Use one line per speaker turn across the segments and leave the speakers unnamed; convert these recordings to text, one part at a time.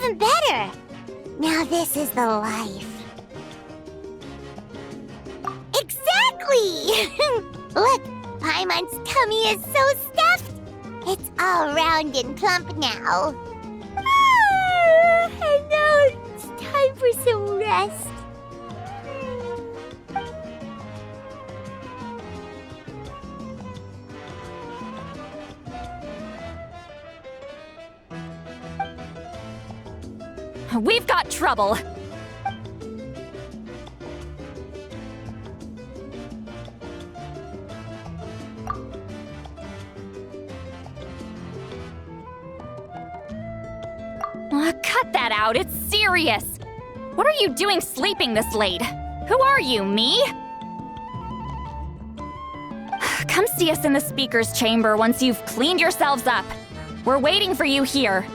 even better. Now this is the life. Exactly! Look, Paimon's tummy is so stuffed. It's all round and plump now. And now it's time for some rest.
We've got trouble. Cut that out, it's serious. What are you doing sleeping this late? Who are you, me? Come see us in the speaker's chamber once you've cleaned yourselves up. We're waiting for you here.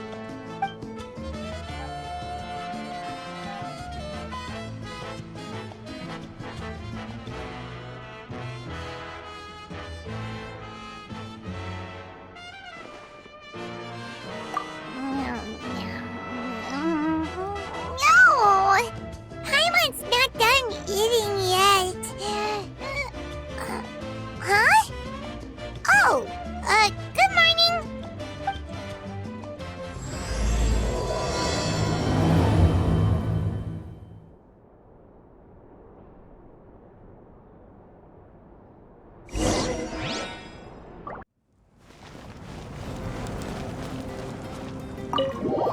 Good morning!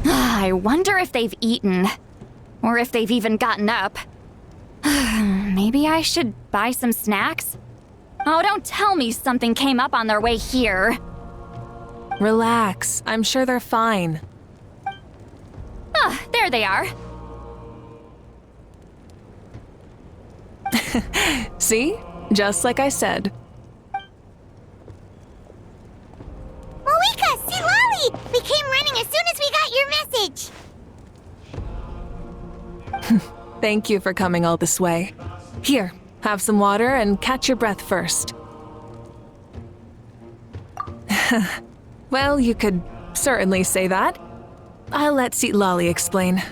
I wonder if they've eaten. Or if they've even gotten up. Maybe I should buy some snacks? Oh, don't tell me something came up on their way here.
Relax. I'm sure they're fine.
Ah, there they are.
See? Just like I said.
Mavuika, see Lolly! We came running as soon as we got your message.
Thank you for coming all this way. Here, have some water and catch your breath first. Well, you could certainly say that. I'll let Lolly explain.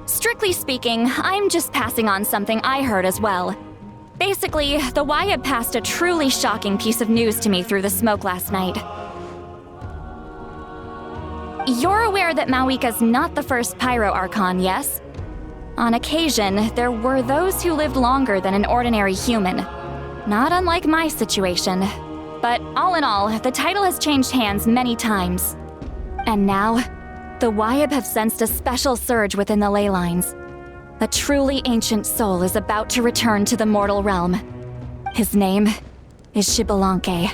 Strictly speaking, I'm just passing on something I heard as well. Basically, the Wyab passed a truly shocking piece of news to me through the smoke last night. You're aware that Mavuika's not the first Pyro Archon, yes? On occasion, there were those who lived longer than an ordinary human. Not unlike my situation. But all in all, the title has changed hands many times. And now, the Wyab have sensed a special surge within the ley lines. A truly ancient soul is about to return to the mortal realm. His name is Xbalanque.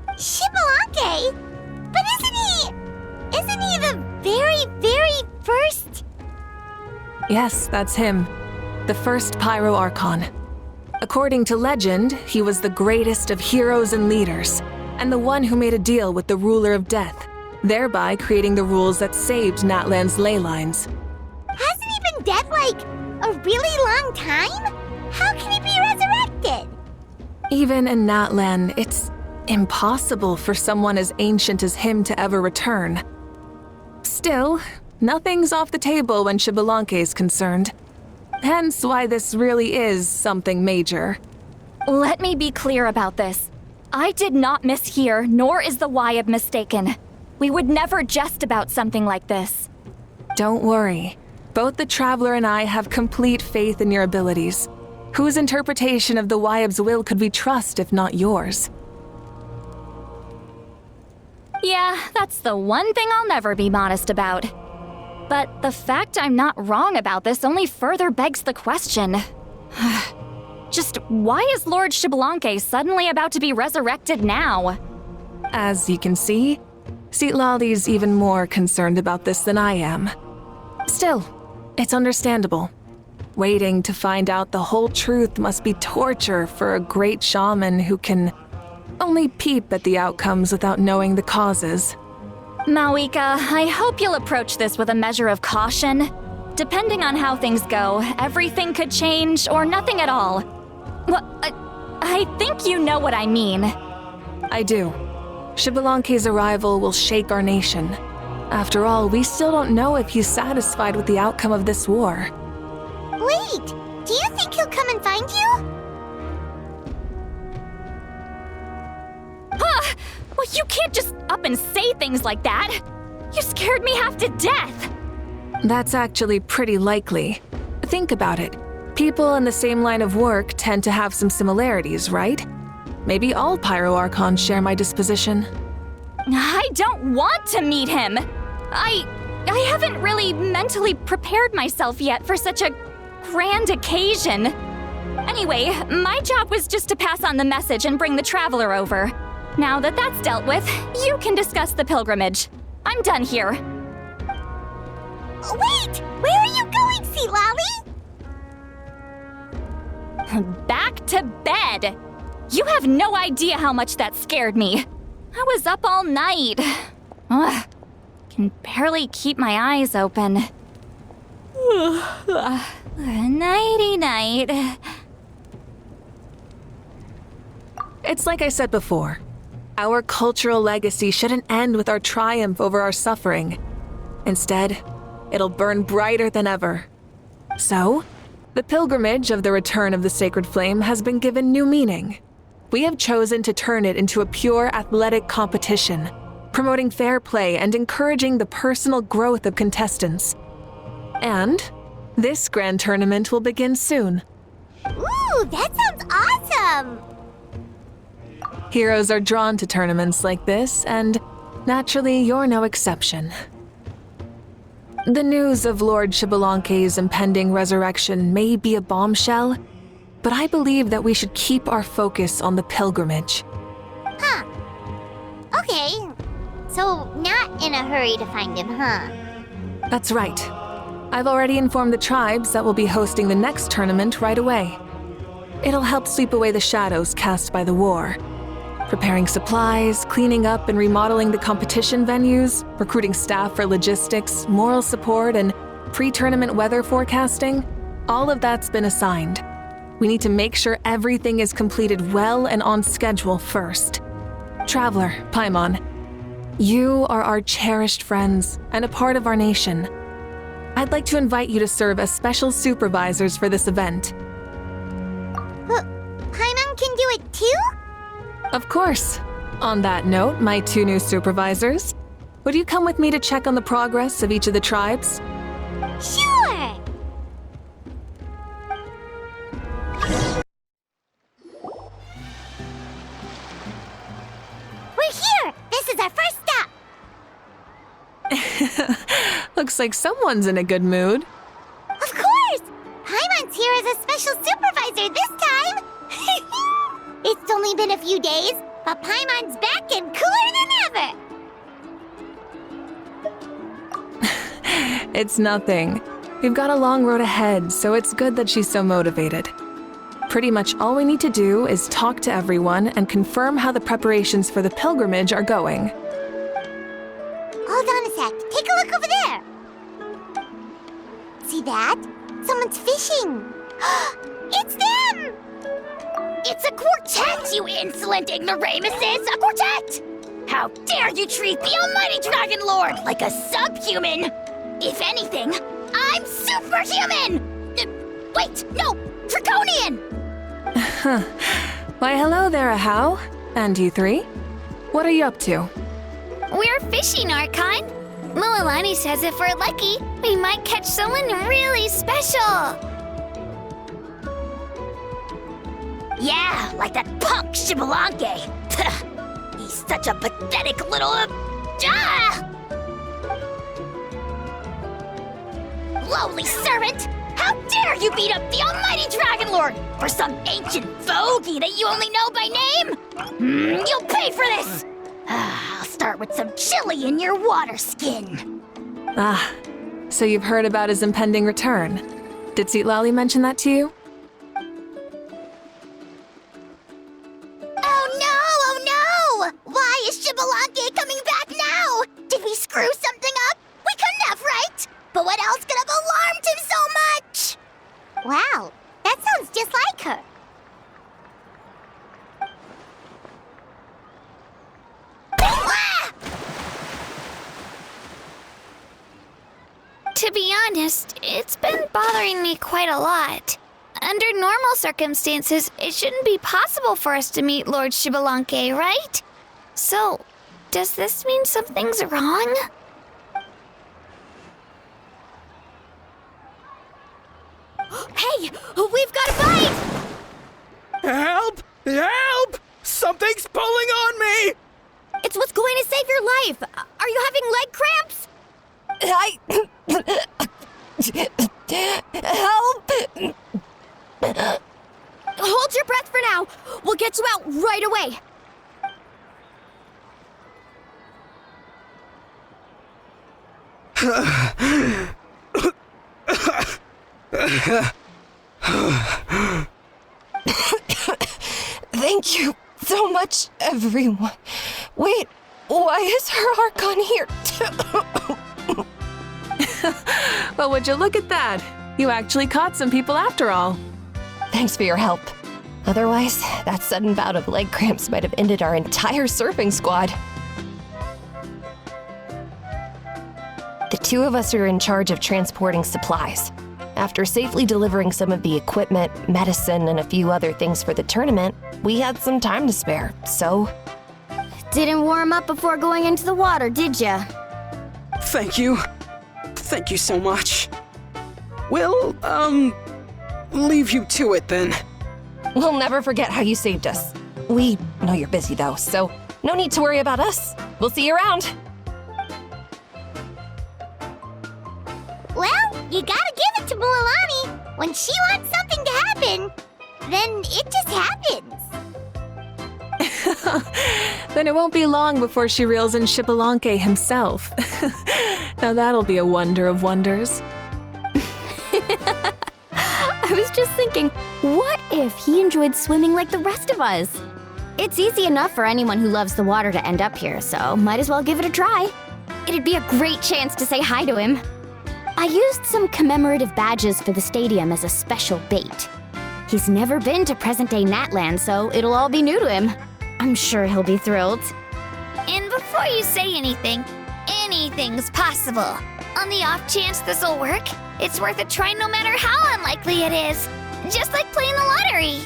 Xbalanque? But isn't he the very, very first?
Yes, that's him. The first Pyro Archon. According to legend, he was the greatest of heroes and leaders, and the one who made a deal with the ruler of death, thereby creating the rules that saved Natlan's ley lines.
Hasn't he been dead like a really long time? How can he be resurrected?
Even in Natlan, it's impossible for someone as ancient as him to ever return. Still, nothing's off the table when Xbalanque is concerned. Hence why this really is something major.
Let me be clear about this. I did not mishear, nor is the Wyab mistaken. We would never jest about something like this.
Don't worry. Both the Traveler and I have complete faith in your abilities. Whose interpretation of the Wyab's will could we trust if not yours?
Yeah, that's the one thing I'll never be modest about. But the fact I'm not wrong about this only further begs the question. Just why is Lord Xbalanque suddenly about to be resurrected now?
As you can see, Lolly's even more concerned about this than I am. Still, it's understandable. Waiting to find out the whole truth must be torture for a great shaman who can only peep at the outcomes without knowing the causes.
Mavuika, I hope you'll approach this with a measure of caution. depending on how things go, everything could change or nothing at all. Well, I think you know what I mean.
I do. Xbalanque's arrival will shake our nation. After all, we still don't know if he's satisfied with the outcome of this war.
Wait, do you think he'll come and find you?
Huh! Well, you can't just up and say things like that. You scared me half to death.
That's actually pretty likely. Think about it. People in the same line of work tend to have some similarities, right? Maybe all Pyro Archons share my disposition.
I don't want to meet him. I haven't really mentally prepared myself yet for such a grand occasion. Anyway, my job was just to pass on the message and bring the Traveler over. Now that that's dealt with, you can discuss the pilgrimage. I'm done here.
Wait! Where are you going, Sea Lolly?
Back to bed! You have no idea how much that scared me. I was up all night. Ugh, can barely keep my eyes open. Nighty-night.
It's like I said before. Our cultural legacy shouldn't end with our triumph over our suffering. Instead, it'll burn brighter than ever. So, the pilgrimage of the return of the sacred flame has been given new meaning. We have chosen to turn it into a pure athletic competition, promoting fair play and encouraging the personal growth of contestants. And this grand tournament will begin soon.
Ooh, that sounds awesome!
Heroes are drawn to tournaments like this, and naturally, you're no exception. The news of Lord Xbalanque's impending resurrection may be a bombshell, but I believe that we should keep our focus on the pilgrimage.
Huh. Okay. So, not in a hurry to find him, huh?
That's right. I've already informed the tribes that we'll be hosting the next tournament right away. It'll help sweep away the shadows cast by the war. Preparing supplies, cleaning up and remodeling the competition venues, recruiting staff for logistics, moral support, and pre-tournament weather forecasting, all of that's been assigned. We need to make sure everything is completed well and on schedule first. Traveler, Paimon, you are our cherished friends and a part of our nation. I'd like to invite you to serve as special supervisors for this event.
Paimon can do it too?
Of course. On that note, my two new supervisors, would you come with me to check on the progress of each of the tribes?
Sure! We're here! This is our first stop!
Looks like someone's in a good mood.
Of course! Paimon's here as a special supervisor this time! It's only been a few days, but Paimon's back and cooler than ever!
It's nothing. We've got a long road ahead, so it's good that she's so motivated. Pretty much all we need to do is talk to everyone and confirm how the preparations for the pilgrimage are going.
Hold on a sec. Take a look over there. See that? Someone's fishing. It's them!
It's a quartet, you insolent ignoramuses! A quartet! How dare you treat the almighty Dragon Lord like a subhuman! If anything, I'm superhuman! Wait, no! Draconian!
Why, hello there, Ahau. And you three? What are you up to?
We're fishing, Archon. Mualani says if we're lucky, we might catch someone really special. Yeah, like that punk Xbalanque. He's such a pathetic little... Lowly servant! How dare you beat up the almighty Dragon Lord for some ancient bogey that you only know by name? You'll pay for this! I'll start with some chili in your water skin.
Ah, so you've heard about his impending return. Did Seatlali mention that to you?
Oh no! Why is Xbalanque coming back now? Did we screw something up? We couldn't have, right? But what else could have alarmed him like her.
To be honest, it's been bothering me quite a lot. Under normal circumstances, it shouldn't be possible for us to meet Lord Shibalanke, right? So, does this mean something's wrong?
Hey, we've got a bite!
Help! Help! Something's pulling on me!
It's what's going to save your life. Are you having leg cramps?
Help!
Hold your breath for now. We'll get you out right away.
Thank you so much, everyone. Wait, why is her Archon here too?
Well, would you look at that? You actually caught some people after all.
Thanks for your help. Otherwise, that sudden bout of leg cramps might have ended our entire surfing squad. The two of us are in charge of transporting supplies. After safely delivering some of the equipment, medicine, and a few other things for the tournament, we had some time to spare, so...
Didn't warm up before going into the water, did ya?
Thank you. Thank you so much. We'll, leave you to it then.
We'll never forget how you saved us. We know you're busy though, so no need to worry about us. We'll see you around.
Well, you gotta give it to Mualani. When she wants something to happen, then it just happens.
Then it won't be long before she reels in Shibalanke himself. Now that'll be a wonder of wonders.
I was just thinking, what if he enjoyed swimming like the rest of us?
It's easy enough for anyone who loves the water to end up here, so might as well give it a try.
It'd be a great chance to say hi to him. I used some commemorative badges for the stadium as a special bait. He's never been to present-day Natland, so it'll all be new to him. I'm sure he'll be thrilled.
And before you say anything, anything's possible. On the off chance this'll work, it's worth a try no matter how unlikely it is. Just like playing the lottery.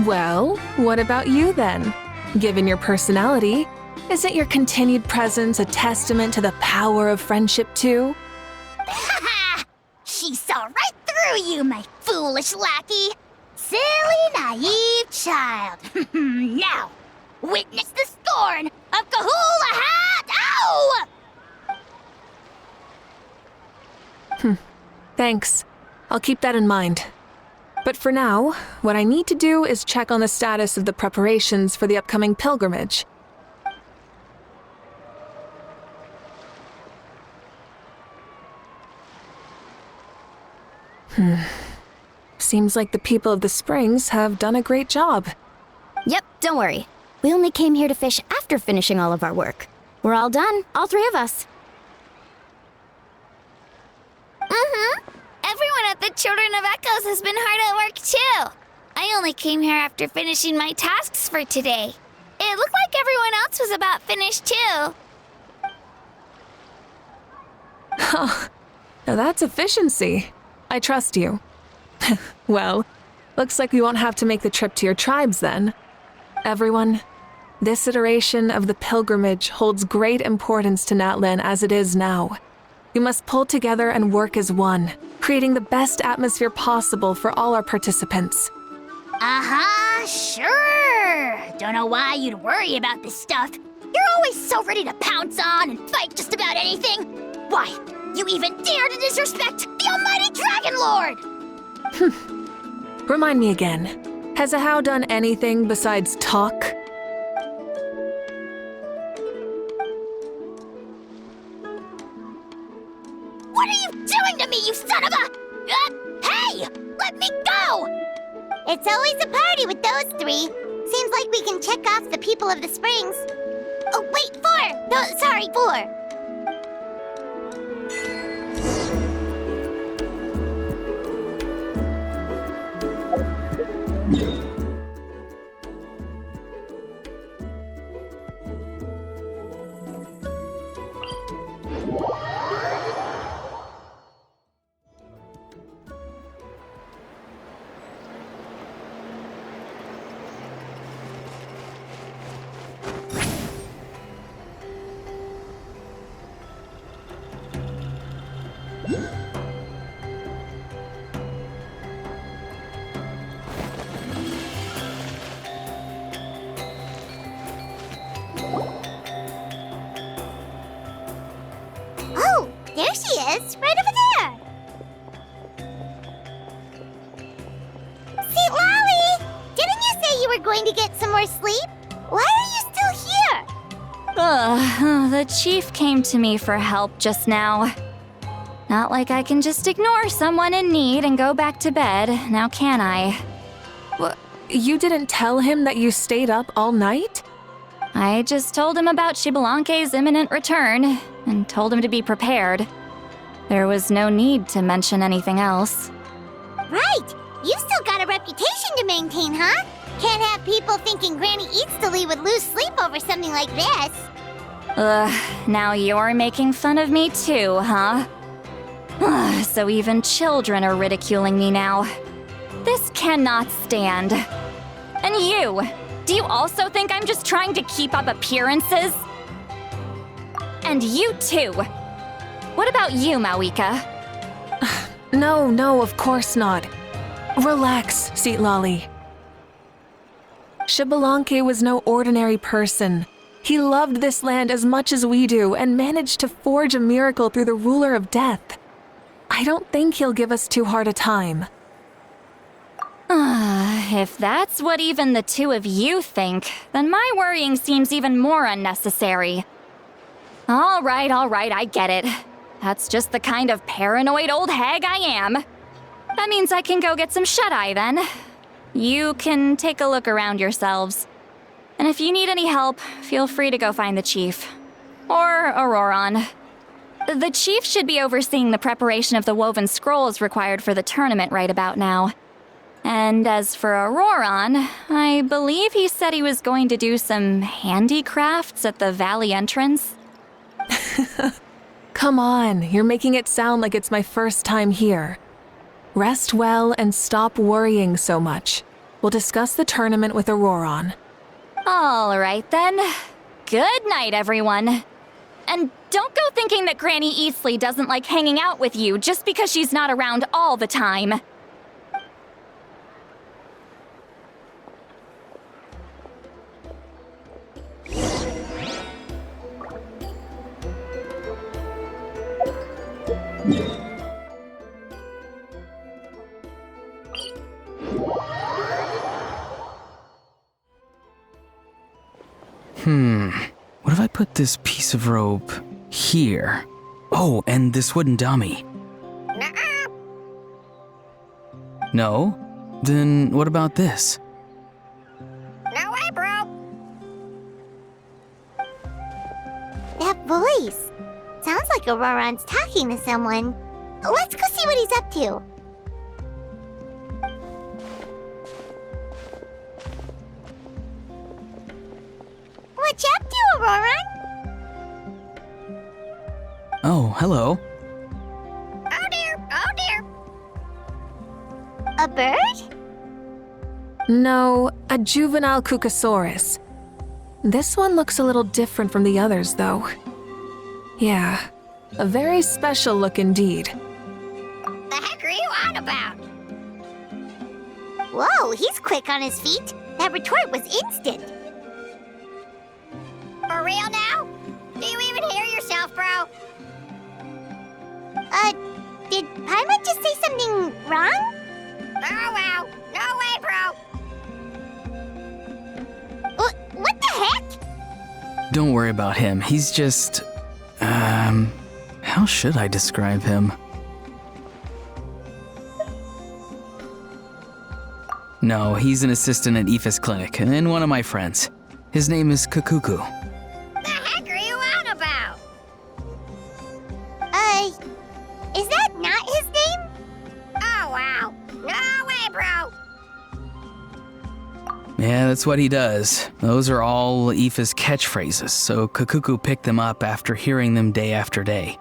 Well, what about you then? Given your personality, isn't your continued presence a testament to the power of friendship too?
Ha! She saw right through you, my foolish lackey. Silly, naive child. Now, witness the scorn of Kahula Hat! Ow!
Thanks. I'll keep that in mind. But for now, what I need to do is check on the status of the preparations for the upcoming pilgrimage. Seems like the people of the springs have done a great job.
Yep, don't worry. We only came here to fish after finishing all of our work. We're all done, all three of us.
Everyone at the Children of Echoes has been hard at work too. I only came here after finishing my tasks for today. It looked like everyone else was about finished too.
Now that's efficiency. I trust you. Well, looks like we won't have to make the trip to your tribes then. Everyone, this iteration of the pilgrimage holds great importance to Natlan as it is now. We must pull together and work as one, creating the best atmosphere possible for all our participants.
Sure. Don't know why you'd worry about this stuff. You're always so ready to pounce on and fight just about anything. Why, you even dare to disrespect the almighty Dragon Lord!
Remind me again, has Ahau done anything besides talk?
What are you doing to me, you son of a... hey! Let me go!
It's always a party with those three. Seems like we can check off the people of the springs. Oh, wait, 4! No, sorry, 4. going to get some more sleep? Why are you still here?
The chief came to me for help just now. Not like I can just ignore someone in need and go back to bed, now can I?
You didn't tell him that you stayed up all night?
I just told him about Xbalanque's imminent return, and told him to be prepared. There was no need to mention anything else.
Right! You've still got a reputation to maintain, huh? Can't have people thinking Granny Eatsley would lose sleep over something like this.
Now you're making fun of me too, huh? So even children are ridiculing me now. This cannot stand. And you! Do you also think I'm just trying to keep up appearances? And you too! What about you, Mavuika?
No, of course not. Relax, Seatlali. Xbalanque was no ordinary person. He loved this land as much as we do and managed to forge a miracle through the ruler of death. I don't think he'll give us too hard a time.
If that's what even the two of you think, then my worrying seems even more unnecessary. All right, I get it. That's just the kind of paranoid old hag I am. That means I can go get some shut-eye then. You can take a look around yourselves. And if you need any help, feel free to go find the chief. Or Auroron. The chief should be overseeing the preparation of the woven scrolls required for the tournament right about now. And as for Auroron, I believe he said he was going to do some handicrafts at the valley entrance.
Come on, you're making it sound like it's my first time here. Rest well and stop worrying so much. We'll discuss the tournament with Auroron.
All right then. Good night, everyone. And don't go thinking that Granny Eatsley doesn't like hanging out with you just because she's not around all the time.
What if I put this piece of rope here? Oh, and this wooden dummy.
Nuh-uh.
No? Then what about this?
No way, bro. That voice. Sounds like Auroron's talking to someone. Let's go see what he's up to. What you up to, Auroron?
Oh, hello.
Oh dear. A bird?
No, a juvenile Cucosaurus. This one looks a little different from the others, though. Yeah, a very special look indeed.
The heck are you on about? Whoa, he's quick on his feet. That retort was instant. For real now? Do you even hear yourself, bro? Did Paimon just say something wrong? Oh, wow. No way, bro. What the heck?
Don't worry about him. He's just... how should I describe him? No, he's an assistant at Aoife's clinic, and one of my friends. His name is Kakuku.
The heck are you on about? Is that not his name? Oh, wow. No way, bro.
Yeah, that's what he does. Those are all Aoife's catchphrases, so Kakuku picked them up after hearing them day after day.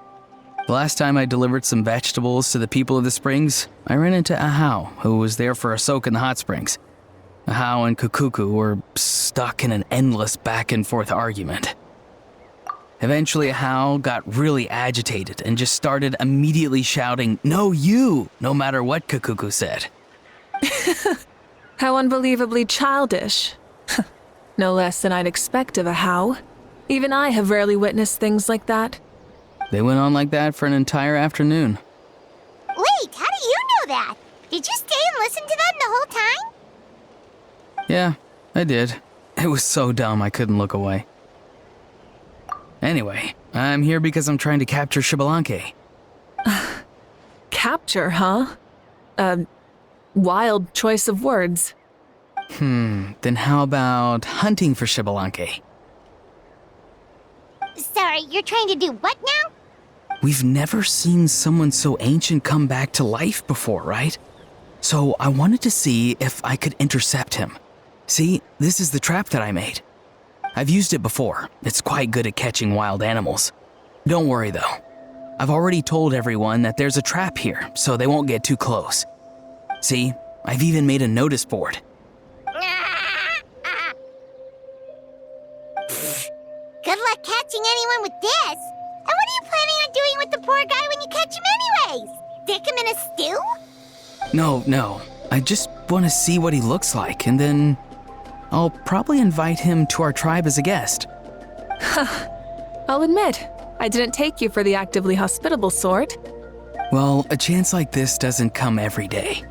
The last time I delivered some vegetables to the people of the springs, I ran into Ahau, who was there for a soak in the hot springs. Ahau and Kakuku were stuck in an endless back-and-forth argument. Eventually, Ahau got really agitated and just started immediately shouting, "No, you!" no matter what Kakuku said.
How unbelievably childish. No less than I'd expect of Ahau. Even I have rarely witnessed things like that.
They went on like that for an entire afternoon.
Wait, how do you know that? Did you stay and listen to them the whole time?
Yeah, I did. It was so dumb I couldn't look away. Anyway, I'm here because I'm trying to capture Xbalanque.
Capture, huh? Wild choice of words.
Then how about hunting for Xbalanque?
Sorry, you're trying to do what now?
We've never seen someone so ancient come back to life before, right? So I wanted to see if I could intercept him. See, this is the trap that I made. I've used it before. It's quite good at catching wild animals. Don't worry though. I've already told everyone that there's a trap here, so they won't get too close. See, I've even made a notice board.
Good luck catching anyone with this. And what are you planning on doing with the poor guy when you catch him anyways? Stick him in a stew?
No. I just want to see what he looks like, and then I'll probably invite him to our tribe as a guest.
I'll admit, I didn't take you for the actively hospitable sort.
Well, a chance like this doesn't come every day.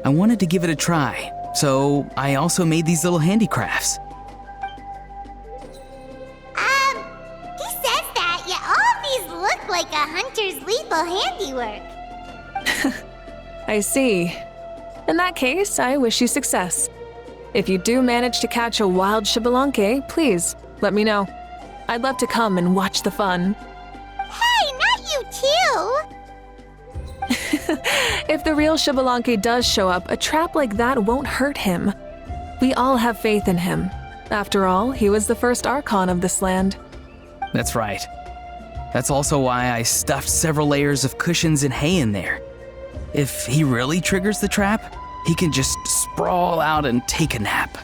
I wanted to give it a try, so I also made these little handicrafts.
He says that, yet all of these look like a hunter's lethal handiwork.
I see. In that case, I wish you success. If you do manage to catch a wild Xbalanque, please, let me know. I'd love to come and watch the fun.
Hey, not you too!
If the real Xbalanque does show up, a trap like that won't hurt him. We all have faith in him. After all, he was the first Archon of this land.
That's right. That's also why I stuffed several layers of cushions and hay in there. If he really triggers the trap, he can just sprawl out and take a nap.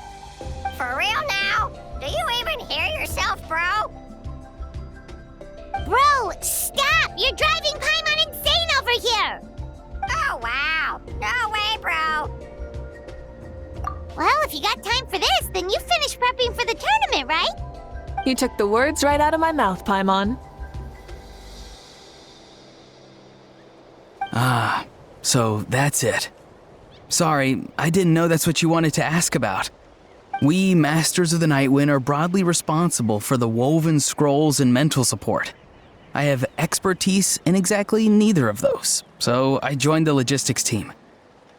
For real now? Do you even hear yourself, bro?
Bro, stop! You're driving Paimon insane over here!
Oh, wow. No way, bro.
Well, if you got time for this, then you finished prepping for the tournament, right?
You took the words right out of my mouth, Paimon.
So that's it. Sorry, I didn't know that's what you wanted to ask about. We, Masters of the Nightwind, are broadly responsible for the woven scrolls and mental support. I have expertise in exactly neither of those, so I joined the logistics team.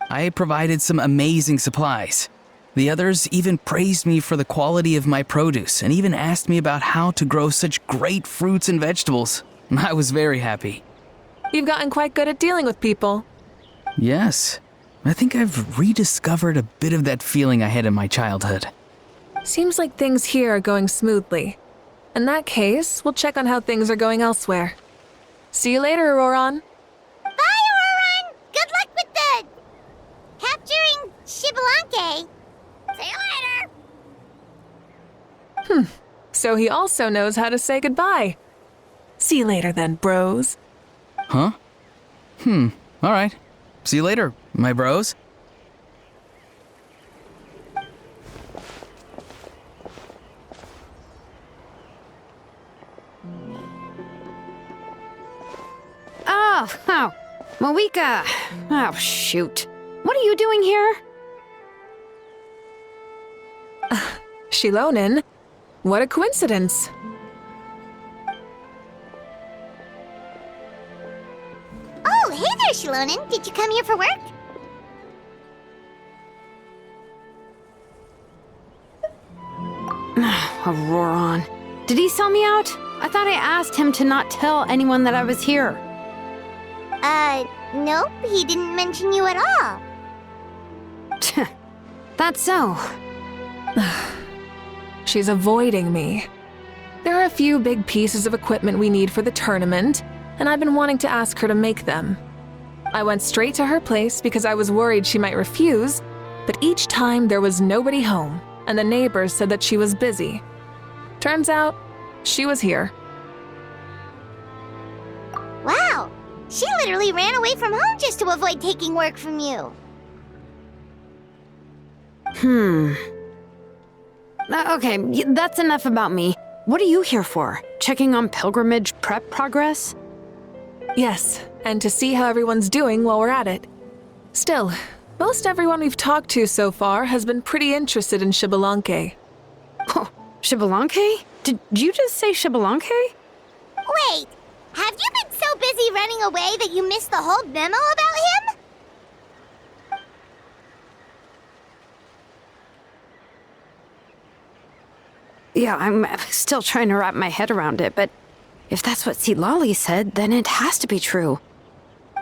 I provided some amazing supplies. The others even praised me for the quality of my produce and even asked me about how to grow such great fruits and vegetables. I was very happy.
You've gotten quite good at dealing with people.
Yes, I think I've rediscovered a bit of that feeling I had in my childhood.
Seems like things here are going smoothly. In that case, we'll check on how things are going elsewhere. See you later, Auroron.
Bye, Auroron! Good luck with the... capturing Xbalanque.
See you later.
So he also knows how to say goodbye. See you later then, bros.
Huh? All right. See you later, my bros.
Oh, Mavuika. Oh, shoot. What are you doing here?
Shilonen? What a coincidence.
Oh, hey there, Shilonen. Did you come here for work?
Auroron. Did he sell me out? I thought I asked him to not tell anyone that I was here.
Nope, he didn't mention you at all.
That's so.
She's avoiding me. There are a few big pieces of equipment we need for the tournament, and I've been wanting to ask her to make them. I went straight to her place because I was worried she might refuse, but each time there was nobody home, and the neighbors said that she was busy. Turns out, she was here.
Wow, she literally ran away from home just to avoid taking work from you.
Okay, that's enough about me. What are you here for? Checking on pilgrimage prep progress?
Yes, and to see how everyone's doing while we're at it. Still, Most everyone we've talked to so far has been pretty interested in Xbalanque.
Oh, Xbalanque? Did you just say Xbalanque?
Wait, have you been so busy running away that you missed the whole memo about him?
Yeah, I'm still trying to wrap my head around it, but if that's what Lolly said, then it has to be true.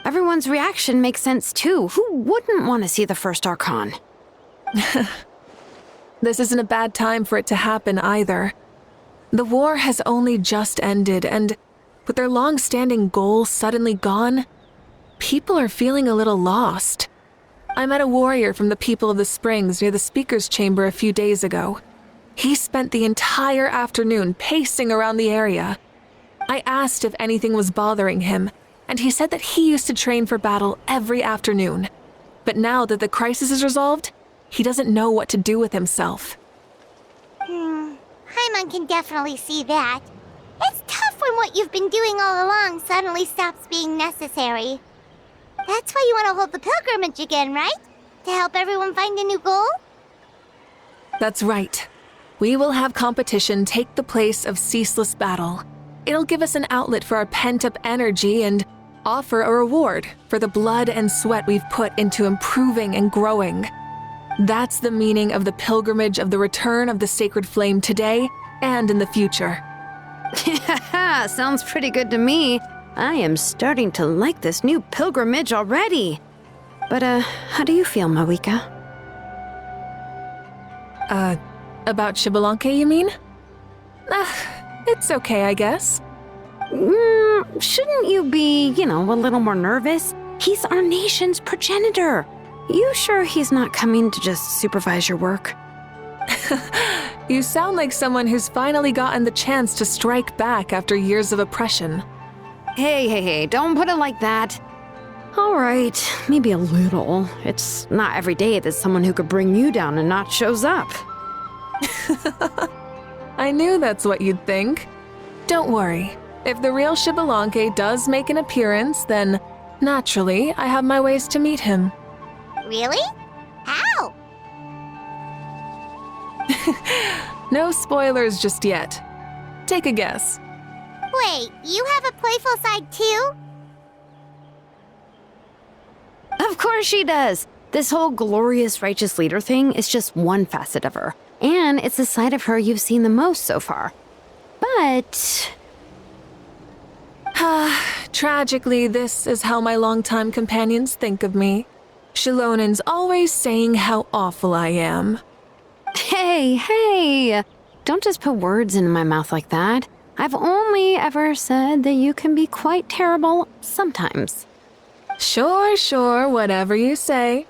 Everyone's reaction makes sense too. Who wouldn't want to see the first Archon?
This isn't a bad time for it to happen either. The war has only just ended, and with their long-standing goal suddenly gone, people are feeling a little lost. I met a warrior from the People of the Springs near the Speaker's Chamber a few days ago. He spent the entire afternoon pacing around the area. I asked if anything was bothering him, and he said that he used to train for battle every afternoon. But now that the crisis is resolved, he doesn't know what to do with himself.
Paimon can definitely see that. It's tough when what you've been doing all along suddenly stops being necessary. That's why you want to hold the pilgrimage again, right? To help everyone find a new goal?
That's right. We will have competition take the place of ceaseless battle. It'll give us an outlet for our pent-up energy and offer a reward for the blood and sweat we've put into improving and growing. That's the meaning of the pilgrimage of the return of the sacred flame today and in the future.
Yeah, sounds pretty good to me. I am starting to like this new pilgrimage already. But, how do you feel, Mavuika?
About Xbalanque, you mean? It's okay, I guess.
Shouldn't you be, a little more nervous? He's our nation's progenitor. You sure he's not coming to just supervise your work?
You sound like someone who's finally gotten the chance to strike back after years of oppression.
Hey, don't put it like that. All right, maybe a little. It's not every day that someone who could bring you down a notch shows up.
I knew that's what you'd think. Don't worry. If the real Xbalanque does make an appearance, then naturally I have my ways to meet him.
Really? How?
No spoilers just yet. Take a guess.
Wait, you have a playful side too?
Of course she does. This whole glorious righteous leader thing is just one facet of her. And it's the side of her you've seen the most so far. But...
Tragically, this is how my longtime companions think of me. Shilonin's always saying how awful I am.
Hey! Don't just put words into my mouth like that. I've only ever said that you can be quite terrible sometimes.
Sure, whatever you say.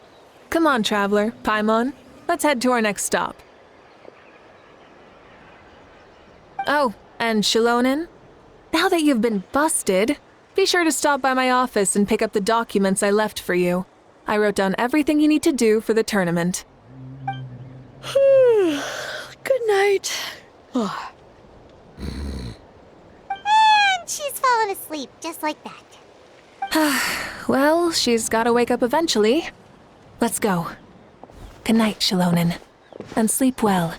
Come on, traveler, Paimon. Let's head to our next stop. Oh, and Shilonin, now that you've been busted, be sure to stop by my office and pick up the documents I left for you. I wrote down everything you need to do for the tournament.
Good night.
And she's fallen asleep just like that.
Well, she's gotta wake up eventually. Let's go. Good night, Shilonin. And sleep well.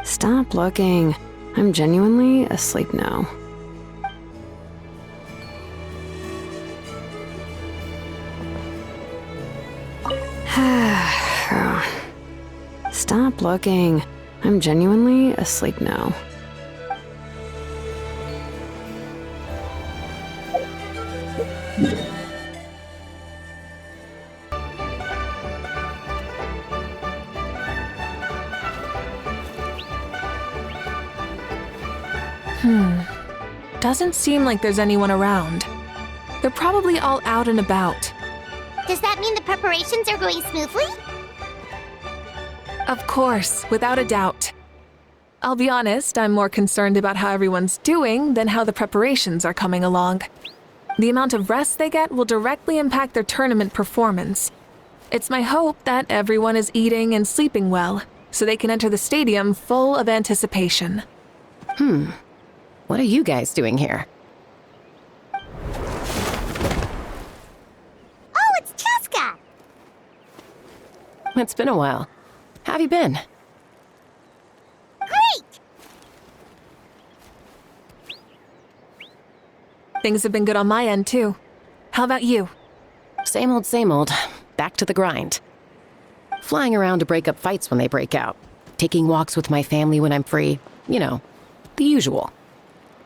Stop looking. I'm genuinely asleep now. Stop looking. I'm genuinely asleep now.
Doesn't seem like there's anyone around. They're probably all out and about.
Does that mean the preparations are going smoothly?
Of course, without a doubt. I'll be honest, I'm more concerned about how everyone's doing than how the preparations are coming along. The amount of rest they get will directly impact their tournament performance. It's my hope that everyone is eating and sleeping well, so they can enter the stadium full of anticipation.
What are you guys doing here?
Oh, it's Cheska!
It's been a while. How have you been?
Great!
Things have been good on my end, too. How about you?
Same old, same old. Back to the grind. Flying around to break up fights when they break out. Taking walks with my family when I'm free. You know, the usual.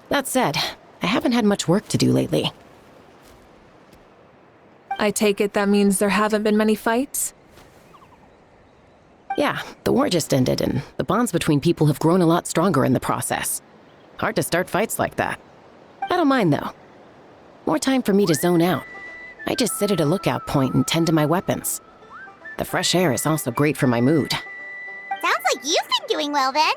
That said, I haven't had much work to do lately.
I take it that means there haven't been many fights?
Yeah, the war just ended, and the bonds between people have grown a lot stronger in the process. Hard to start fights like that. I don't mind, though. More time for me to zone out. I just sit at a lookout point and tend to my weapons. The fresh air is also great for my mood.
Sounds like you've been doing well then.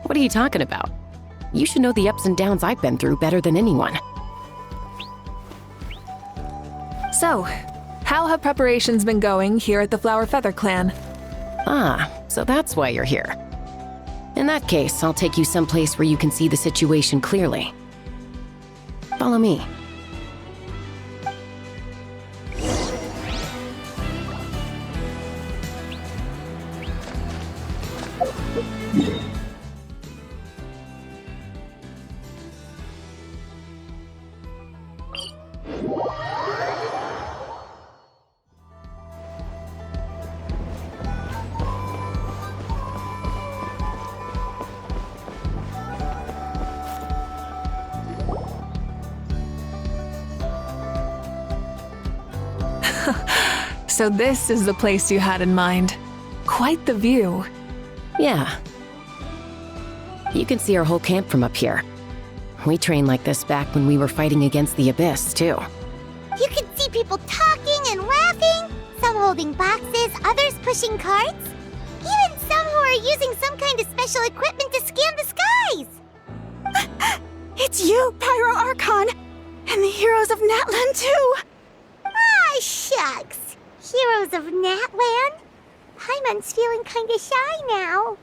What are you talking about? You should know the ups and downs I've been through better than anyone.
So, how have preparations been going here at the Flower Feather Clan?
Ah, so that's why you're here. In that case, I'll take you someplace where you can see the situation clearly. Follow me.
So this is the place you had in mind. Quite the view.
Yeah. You can see our whole camp from up here. We trained like this back when we were fighting against the Abyss, too.
You can see people talking and laughing, some holding boxes, others pushing carts, even some who are using some kind of special equipment to scan the skies.
It's you, Pyro Archon! And the heroes of Natlan, too!
Ah, shucks. Heroes of Natland? Paimon's feeling kinda shy now.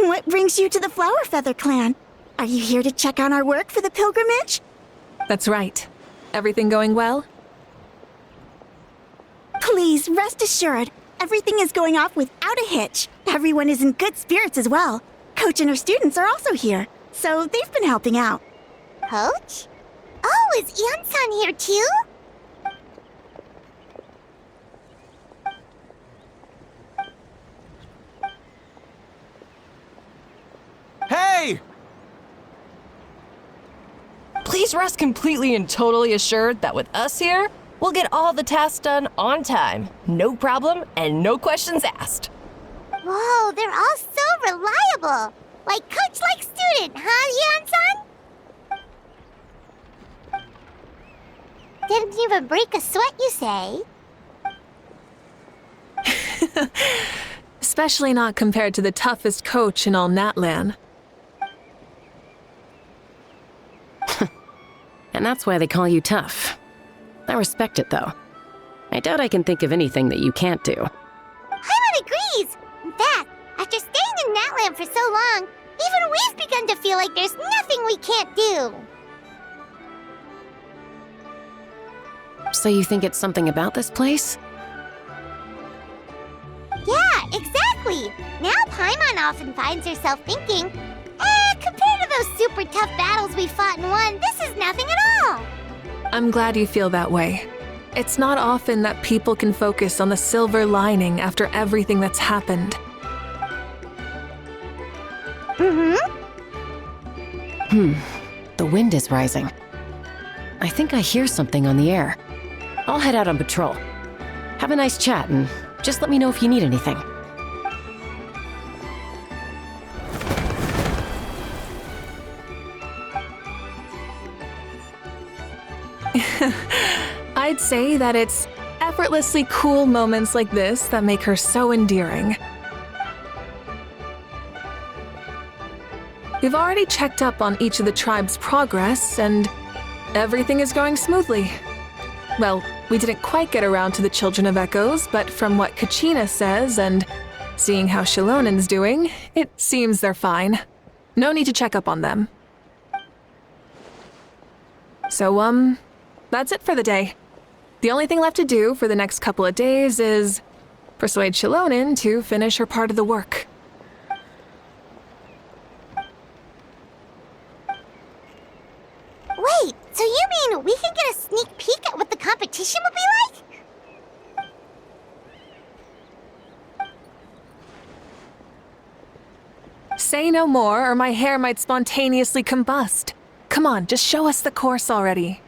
What brings you to the Flower Feather Clan? Are you here to check on our work for the pilgrimage?
That's right. Everything going well?
Please, rest assured, everything is going off without a hitch. Everyone is in good spirits as well. Coach and her students are also here, so they've been helping out.
Coach? Oh, is Ian-san here too?
Hey!
Please rest completely and totally assured that with us here, we'll get all the tasks done on time. No problem and no questions asked.
Whoa, they're all so reliable. Like coach, like student, huh, Ian-san? Didn't even break a sweat, you say?
Especially not compared to the toughest coach in all Natlan.
And that's why they call you tough. I respect it, though. I doubt I can think of anything that you can't do.
Paimon agrees! In fact, after staying in Natland for so long, even we've begun to feel like there's nothing we can't do.
So you think it's something about this place?
Yeah, exactly! Now Paimon often finds herself thinking, compared to those super tough battles we fought and won, this is nothing at all!
I'm glad you feel that way. It's not often that people can focus on the silver lining after everything that's happened.
The wind is rising. I think I hear something on the air. I'll head out on patrol. Have a nice chat and just let me know if you need anything.
I I'd say that it's effortlessly cool moments like this that make her so endearing. We've already checked up on each of the tribe's progress, and everything is going smoothly. Well, we didn't quite get around to the Children of Echoes, but from what Kachina says and seeing how Shilonen's doing, it seems they're fine. No need to check up on them. So, that's it for the day. The only thing left to do for the next couple of days is persuade Shilonen to finish her part of the work.
Wait, so you mean we can get a sneak peek at what the competition will be like?
Say no more, or my hair might spontaneously combust. Come on, just show us the course already.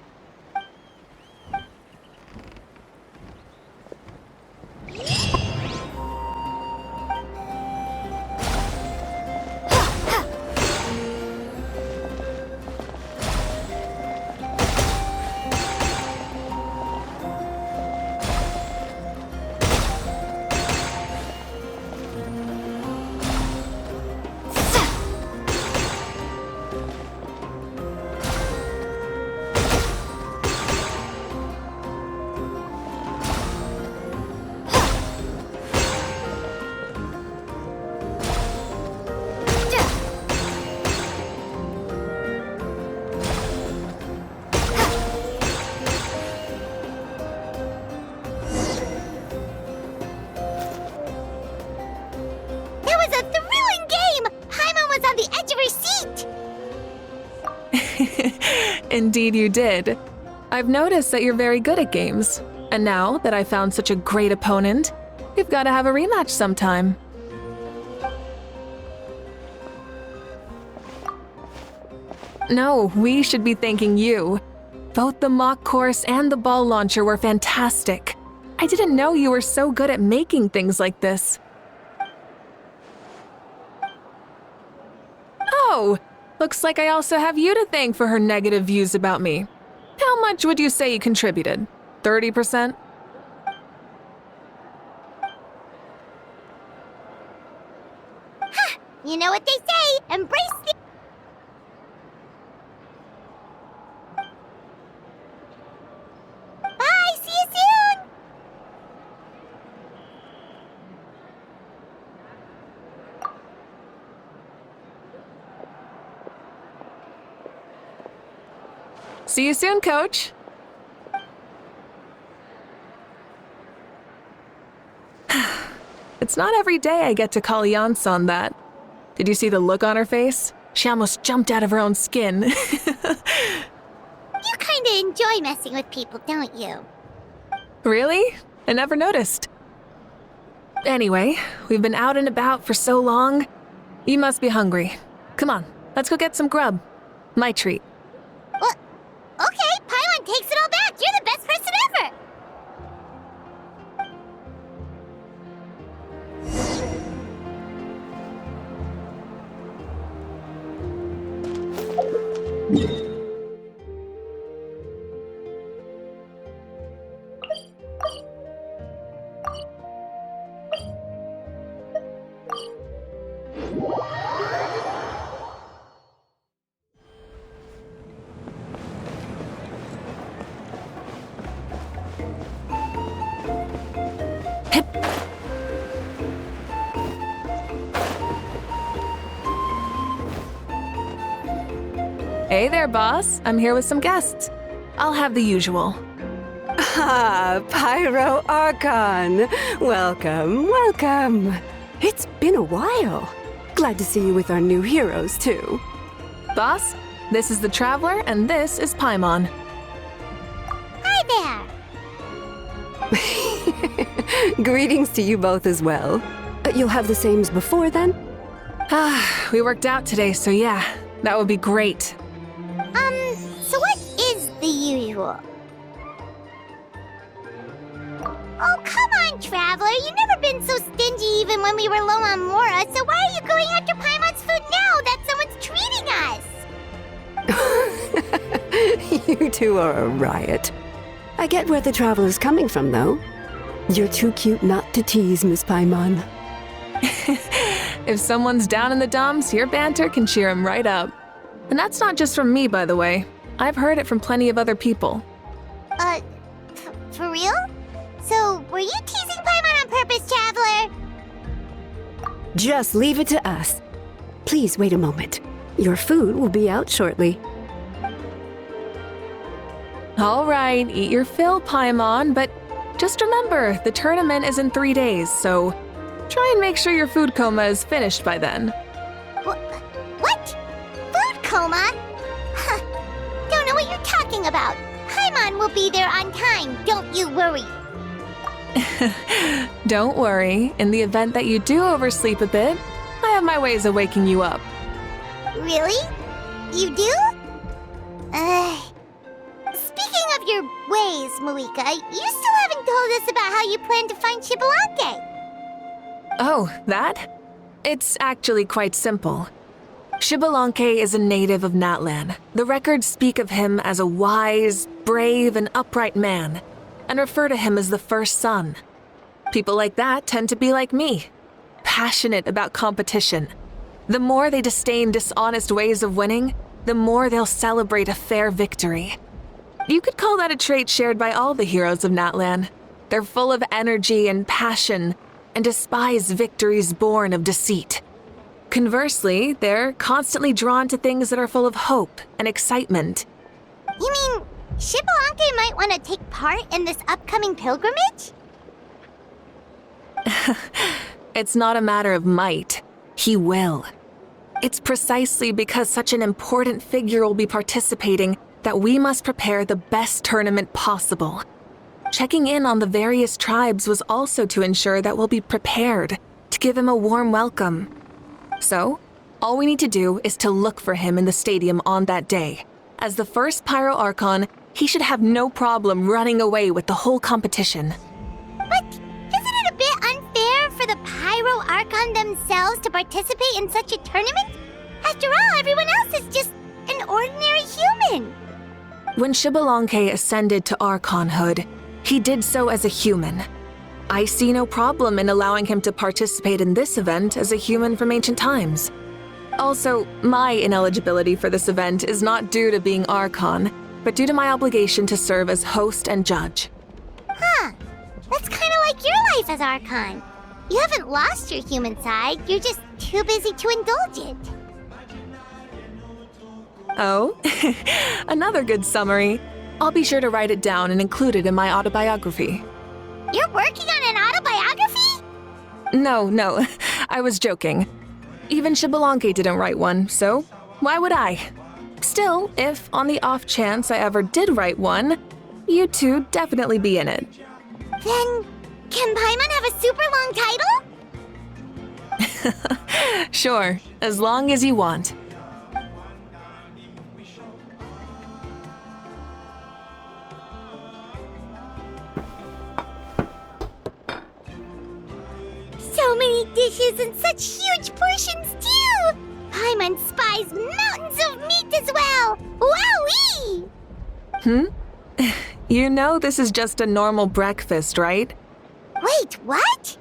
Indeed you did. I've noticed that you're very good at games. And now that I found such a great opponent, we've got to have a rematch sometime. No, we should be thanking you. Both the mock course and the ball launcher were fantastic. I didn't know you were so good at making things like this. Oh! Looks like I also have you to thank for her negative views about me. How much would you say you contributed? 30%?
Ha! You know what they say, embrace the... Bye, see you soon!
See you soon, Coach. It's not every day I get to call Yansan that. Did you see the look on her face? She almost jumped out of her own skin.
You kinda enjoy messing with people, don't you?
Really? I never noticed. Anyway, we've been out and about for so long. You must be hungry. Come on, let's go get some grub. My treat.
What? Okay, Paimon takes it all back. You're the best person ever.
Hey there, boss. I'm here with some guests. I'll have the usual.
Ah, Pyro Archon. Welcome, welcome. It's been a while. Glad to see you with our new heroes, too.
Boss, this is the Traveler, and this is Paimon.
Hi there.
Greetings to you both as well. You'll have the same as before, then?
Ah, we worked out today, so yeah, that would be great.
So what is the usual? Oh, come on, Traveler. You've never been so stingy even when we were low on Mora, so why are you going after Paimon's food now that someone's treating us?
You two are a riot. I get where the traveler's coming from, though. You're too cute not to tease, Miss Paimon.
If someone's down in the dumps, your banter can cheer him right up. And that's not just from me, by the way. I've heard it from plenty of other people.
For real? So, were you teasing Paimon on purpose, Traveler?
Just leave it to us. Please wait a moment. Your food will be out shortly.
All right, eat your fill, Paimon, but just remember, the tournament is in 3 days, so try and make sure your food coma is finished by then.
What? Food coma? Huh. Don't know what you're talking about. Paimon will be there on time, don't you worry.
Don't worry, in the event that you do oversleep a bit, I have my ways of waking you up.
Really? You do? Speaking of your ways, Mavuika, you still haven't told us about how you plan to find Xbalanque.
Oh, that? It's actually quite simple. Xbalanque is a native of Natlan. The records speak of him as a wise, brave, and upright man, and refer to him as the first son. People like that tend to be like me, passionate about competition. The more they disdain dishonest ways of winning, the more they'll celebrate a fair victory. You could call that a trait shared by all the heroes of Natlan. They're full of energy and passion, and despise victories born of deceit. Conversely, they're constantly drawn to things that are full of hope and excitement.
You mean Xbalanque might want to take part in this upcoming pilgrimage?
It's not a matter of might. He will. It's precisely because such an important figure will be participating that we must prepare the best tournament possible. Checking in on the various tribes was also to ensure that we'll be prepared to give him a warm welcome. So, all we need to do is to look for him in the stadium on that day. As the first Pyro Archon, he should have no problem running away with the whole competition.
But isn't it a bit unfair for the Pyro Archon themselves to participate in such a tournament? After all, everyone else is just an ordinary human.
When Xbalanque ascended to Archonhood, he did so as a human. I see no problem in allowing him to participate in this event as a human from ancient times. Also, my ineligibility for this event is not due to being Archon, but due to my obligation to serve as host and judge.
Huh. That's kind of like your life as Archon. You haven't lost your human side, you're just too busy to indulge it.
Oh, another good summary. I'll be sure to write it down and include it in my autobiography.
You're working on an autobiography?
No, I was joking. Even Xbalanque didn't write one, so why would I? Still, if on the off chance I ever did write one, you two definitely be in it.
Then, can Paimon have a super long title?
Sure, as long as you want.
So many dishes and such huge portions, too! Paimon spies mountains of meat as well! Wowee!
You know this is just a normal breakfast, right?
Wait, what?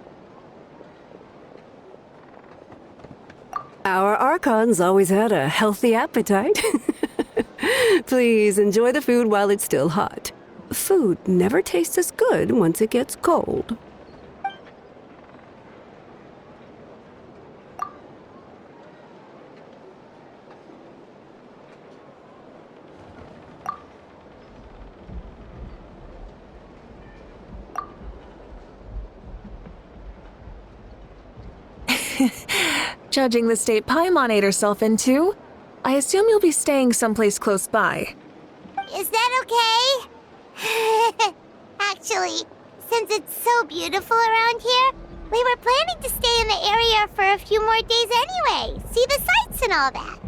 Our Archons always had a healthy appetite. Please enjoy the food while it's still hot. Food never tastes as good once it gets cold.
Judging the state Paimon ate herself into, I assume you'll be staying someplace close by.
Is that okay? Actually, since it's so beautiful around here, we were planning to stay in the area for a few more days anyway. See the sights and all that.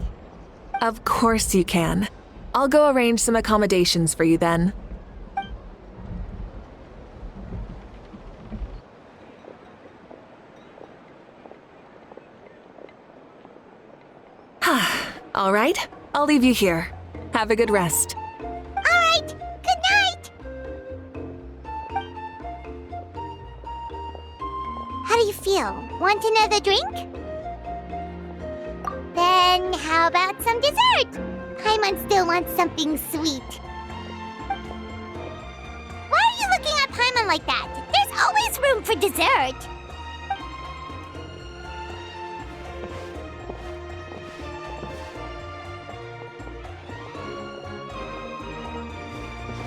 Of course you can. I'll go arrange some accommodations for you then. All right, I'll leave you here. Have a good rest.
All right, good night! How do you feel? Want another drink? Then how about some dessert? Paimon still wants something sweet. Why are you looking at Paimon like that? There's always room for dessert.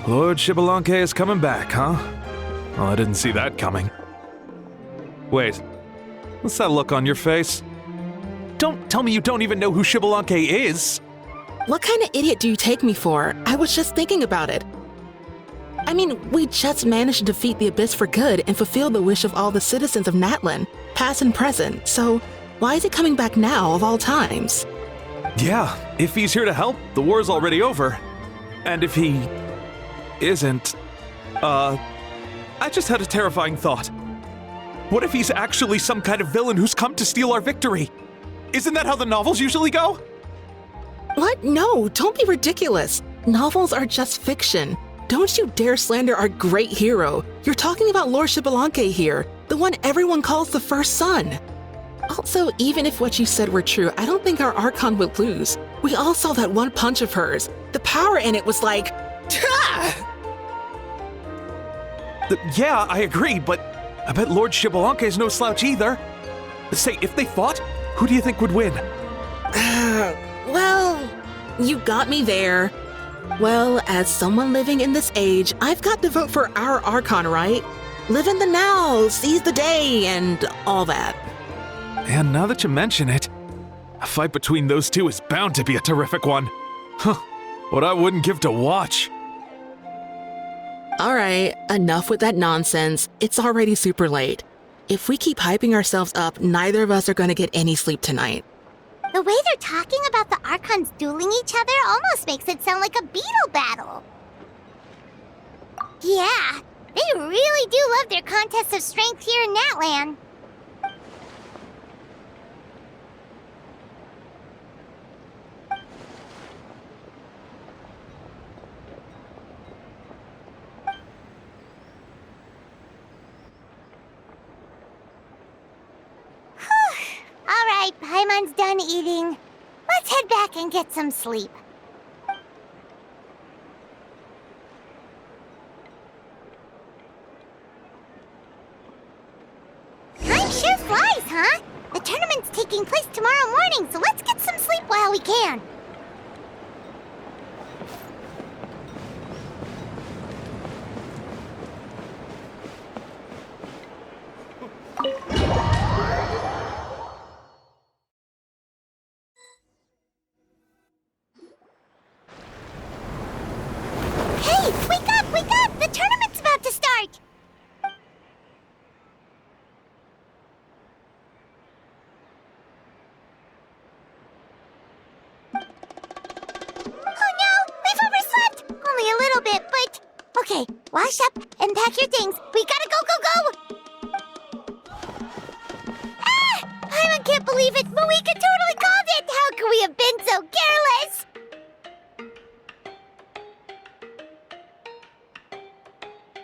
Lord Shibalanke is coming back, huh? Oh, I didn't see that coming. Wait, what's that look on your face? Don't tell me you don't even know who Shibalanke is!
What kind of idiot do you take me for? I was just thinking about it. I mean, we just managed to defeat the Abyss for good and fulfill the wish of all the citizens of Natlan, past and present, so why is he coming back now of all times?
Yeah, if he's here to help, the war's already over. And if he isn't, I just had a terrifying thought. What if he's actually some kind of villain who's come to steal our victory? Isn't that how the novels usually go?
What? No, don't be ridiculous. Novels are just fiction. Don't you dare slander our great hero. You're talking about Lord Shibalanke here, the one everyone calls the first son. Also, even if what you said were true, I don't think our Archon would lose. We all saw that one punch of hers. The power in it was like, "Tah!"
Yeah, I agree, but I bet Lord Shibalanke is no slouch either. Say, if they fought, who do you think would win?
Well, you got me there. Well, as someone living in this age, I've got to vote for our Archon, right? Live in the now, seize the day, and all that.
And now that you mention it, a fight between those two is bound to be a terrific one. Huh, what I wouldn't give to watch.
All right, enough with that nonsense. It's already super late. If we keep hyping ourselves up, neither of us are going to get any sleep tonight.
The way they're talking about the Archons dueling each other almost makes it sound like a beetle battle. Yeah, they really do love their contests of strength here in Natlan. Alright, Paimon's done eating. Let's head back and get some sleep. Time sure flies, huh? The tournament's taking place tomorrow morning, so let's get some sleep while we can. Hey, wake up, wake up! The tournament's about to start! Oh no, we've overslept! Only a little bit, but... Okay, wash up and pack your things. We gotta go, go, go! Ah! I can't believe it! Mavuika totally called it! How could we have been so careless?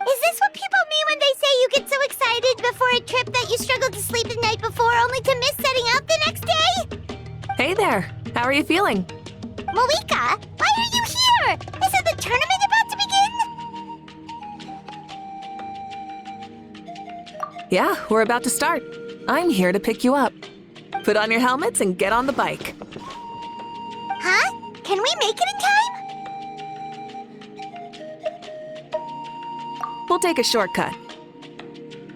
Is this what people mean when they say you get so excited before a trip that you struggle to sleep the night before only to miss setting out the next day?
Hey there, how are you feeling?
Mavuika, why are you here? Isn't the tournament about to begin?
Yeah, we're about to start. I'm here to pick you up. Put on your helmets and get on the bike.
Huh? Can we make it in time?
We'll take a shortcut.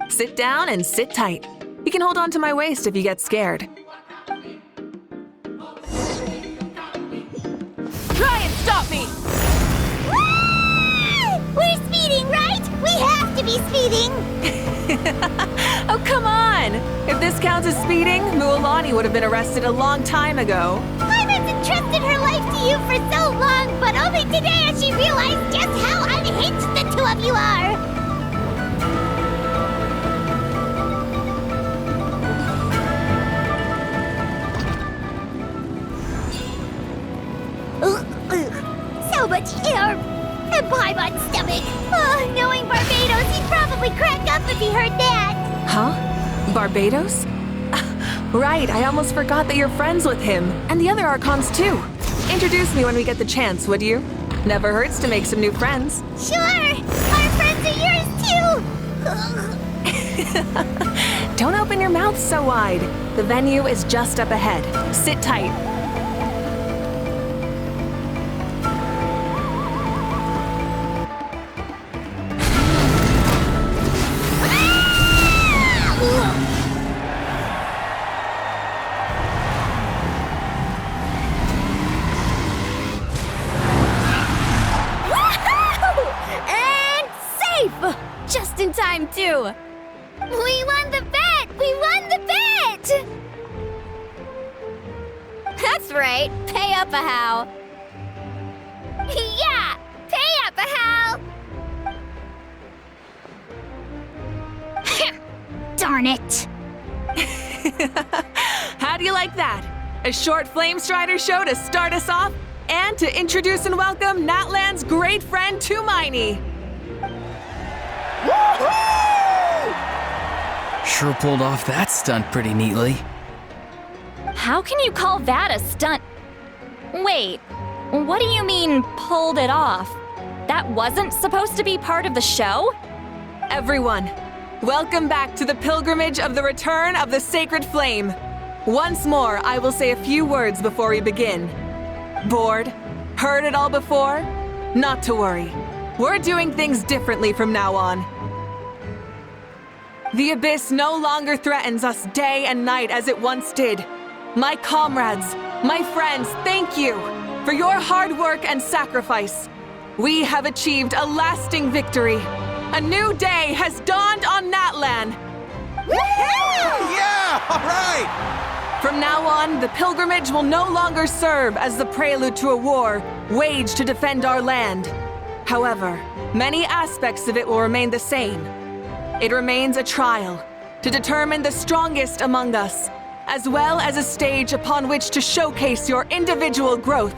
Sit down and sit tight. You can hold on to my waist if you get scared.
Try and stop me!
We're speeding, right? We have to be speeding!
Oh, come on! If this counts as speeding, Mualani would have been arrested a long time ago.
Paimon's entrusted her life to you for so long, but only today has she realized just how unhinged the two of you are! So much air! And Paimon's stomach! Oh, knowing Barbados, he'd probably crack up if he heard that!
Huh? Barbados? Right, I almost forgot that you're friends with him, and the other Archons too. Introduce me when we get the chance, would you? Never hurts to make some new friends.
Sure! Our friends are yours too!
Don't open your mouth so wide. The venue is just up ahead. Sit tight.
And safe! Just in time, too. We won the bet! We won the bet! That's right. Pay up a how. Yeah! Pay up a how! Darn it!
How do you like that? A short Flame Strider show to start us off, and to introduce and welcome Natlan's great friend Tumaini.
Sure pulled off that stunt pretty neatly.
How can you call that a stunt? Wait, what do you mean, pulled it off? That wasn't supposed to be part of the show?
Everyone, welcome back to the pilgrimage of the return of the Sacred Flame. Once more, I will say a few words before we begin. Bored? Heard it all before? Not to worry. We're doing things differently from now on. The Abyss no longer threatens us day and night as it once did. My comrades, my friends, thank you for your hard work and sacrifice. We have achieved a lasting victory. A new day has dawned on Natlan.
Yeah! All right!
From now on, the pilgrimage will no longer serve as the prelude to a war waged to defend our land. However, many aspects of it will remain the same. It remains a trial to determine the strongest among us, as well as a stage upon which to showcase your individual growth.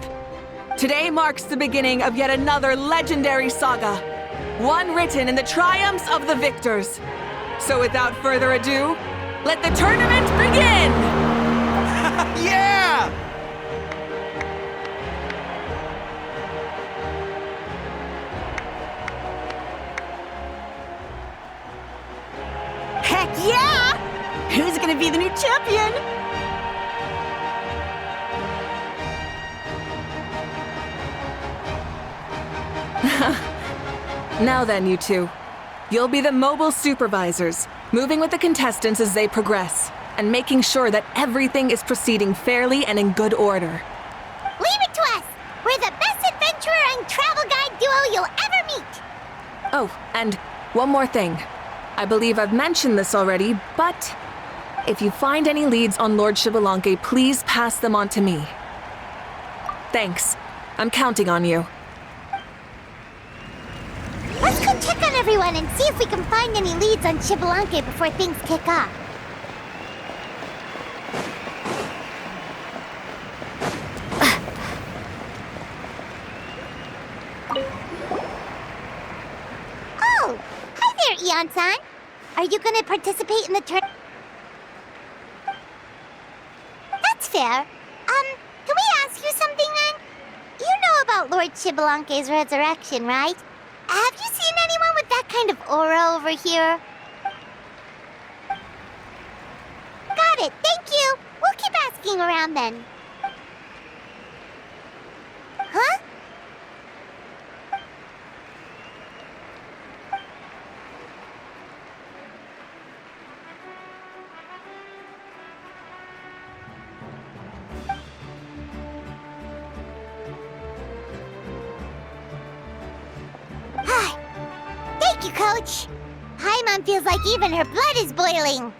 Today marks the beginning of yet another legendary saga, one written in the triumphs of the victors. So without further ado, let the tournament begin!
Yeah!
Heck yeah! Who's gonna be the new champion?
Now then, you two. You'll be the mobile supervisors, moving with the contestants as they progress, and making sure that everything is proceeding fairly and in good order.
Leave it to us! We're the best adventurer and travel guide duo you'll ever meet!
Oh, and one more thing. I believe I've mentioned this already, but if you find any leads on Lord Xbalanque, please pass them on to me. Thanks. I'm counting on you.
Let's go check on everyone and see if we can find any leads on Xbalanque before things kick off. Oh! Hi there, Eon-san! Are you gonna participate in the tournament? That's fair. Can we ask you something then? You know about Lord Xbalanque's resurrection, right? Have you seen anyone with that kind of aura over here? Got it, thank you! We'll keep asking around then. Huh? Thank you, Coach. Paimon feels like even her blood is boiling.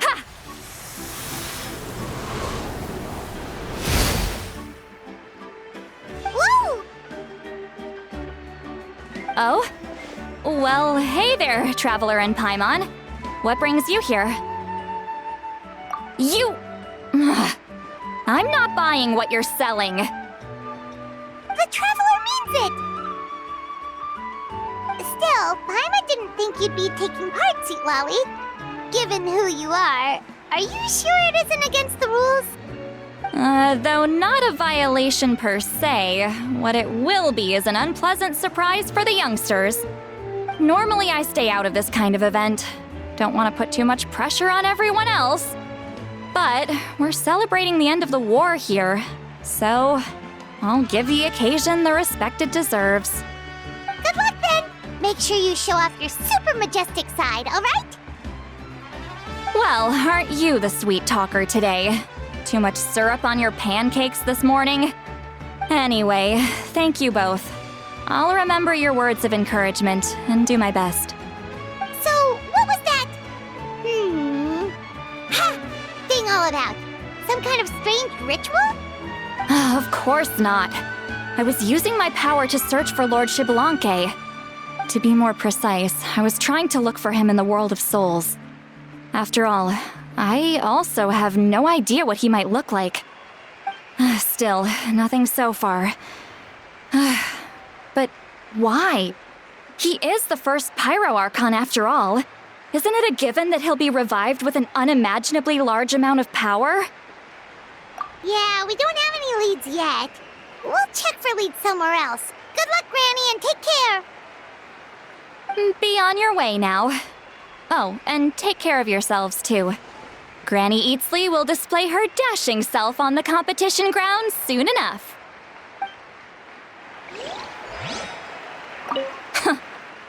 Ha!
Woo!
Oh? Well, hey there, Traveler and Paimon. What brings you here? You... I'm not buying what you're selling.
The Traveler means it! Still, Paimon didn't think you'd be taking part, Sweet Lolly. Given who you are you sure it isn't against the rules?
Though not a violation per se, what it will be is an unpleasant surprise for the youngsters. Normally I stay out of this kind of event. Don't want to put too much pressure on everyone else. But we're celebrating the end of the war here, so I'll give the occasion the respect it deserves.
Good luck then! Make sure you show off your super majestic side, alright?
Well, aren't you the sweet talker today? Too much syrup on your pancakes this morning? Anyway, thank you both. I'll remember your words of encouragement and do my best.
So, what was that? Ha! Thing all about? Some kind of strange ritual?
Of course not. I was using my power to search for Lord Xbalanque. To be more precise, I was trying to look for him in the world of souls. After all, I also have no idea what he might look like. Still, nothing so far. But why? He is the first Pyro Archon after all. Isn't it a given that he'll be revived with an unimaginably large amount of power?
Yeah, we don't have any leads yet. We'll check for leads somewhere else. Good luck, Granny, and take care!
Be on your way now. Oh, and take care of yourselves too. Granny Eatsley will display her dashing self on the competition grounds soon enough.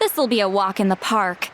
This'll be a walk in the park.